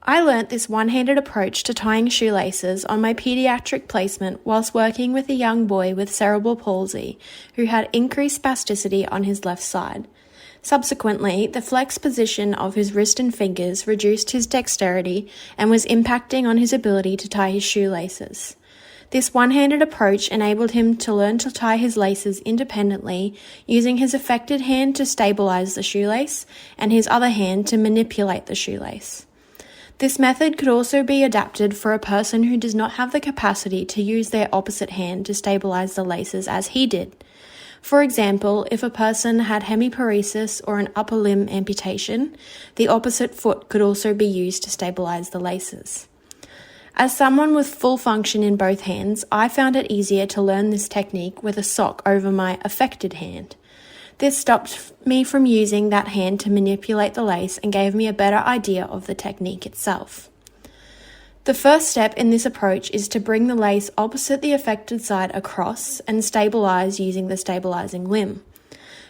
I learnt this one-handed approach to tying shoelaces on my paediatric placement whilst working with a young boy with cerebral palsy who had increased spasticity on his left side. Subsequently, the flex position of his wrist and fingers reduced his dexterity and was impacting on his ability to tie his shoelaces. This one-handed approach enabled him to learn to tie his laces independently, using his affected hand to stabilize the shoelace and his other hand to manipulate the shoelace. This method could also be adapted for a person who does not have the capacity to use their opposite hand to stabilize the laces as he did. For example, if a person had hemiparesis or an upper limb amputation, the opposite foot could also be used to stabilize the laces. As someone with full function in both hands, I found it easier to learn this technique with a sock over my affected hand. This stopped me from using that hand to manipulate the lace and gave me a better idea of the technique itself. The first step in this approach is to bring the lace opposite the affected side across and stabilize using the stabilizing limb.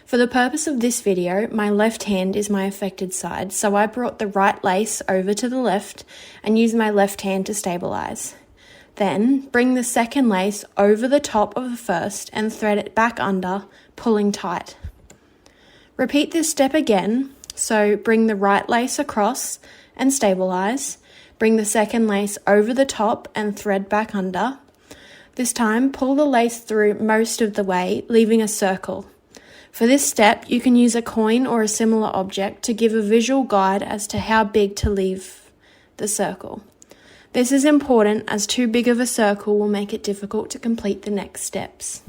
For the purpose of this video, my left hand is my affected side, so I brought the right lace over to the left and used my left hand to stabilize. Then, bring the second lace over the top of the first and thread it back under, pulling tight. Repeat this step again, so bring the right lace across and stabilize. Bring the second lace over the top and thread back under. This time, pull the lace through most of the way, leaving a circle. For this step, you can use a coin or a similar object to give a visual guide as to how big to leave the circle. This is important as too big of a circle will make it difficult to complete the next steps.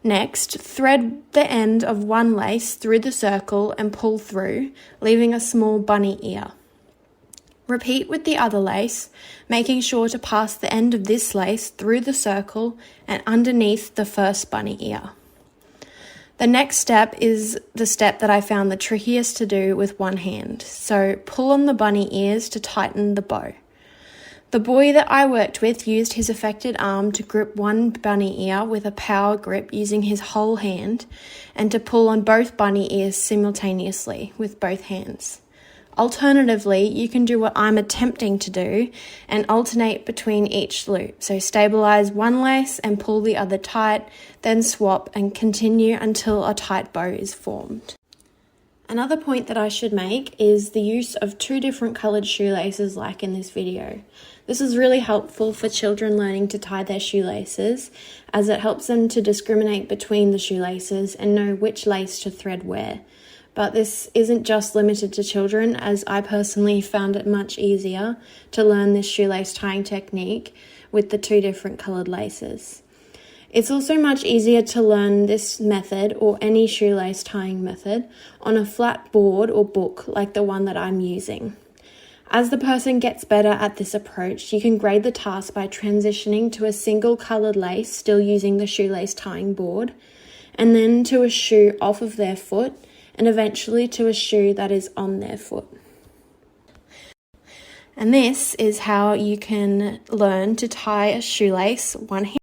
Next, thread the end of one lace through the circle and pull through, leaving a small bunny ear. Repeat with the other lace, making sure to pass the end of this lace through the circle and underneath the first bunny ear. The next step is the step that I found the trickiest to do with one hand, so pull on the bunny ears to tighten the bow. The boy that I worked with used his affected arm to grip one bunny ear with a power grip using his whole hand and to pull on both bunny ears simultaneously with both hands. Alternatively, you can do what I'm attempting to do and alternate between each loop. So stabilize one lace and pull the other tight, then swap and continue until a tight bow is formed. Another point that I should make is the use of 2 different coloured shoelaces like in this video. This is really helpful for children learning to tie their shoelaces, as it helps them to discriminate between the shoelaces and know which lace to thread where. But this isn't just limited to children, as I personally found it much easier to learn this shoelace tying technique with the 2 different coloured laces. It's also much easier to learn this method or any shoelace tying method on a flat board or book like the one that I'm using. As the person gets better at this approach, you can grade the task by transitioning to a single coloured lace, still using the shoelace tying board, and then to a shoe off of their foot, and eventually to a shoe that is on their foot. And this is how you can learn to tie a shoelace one-handed.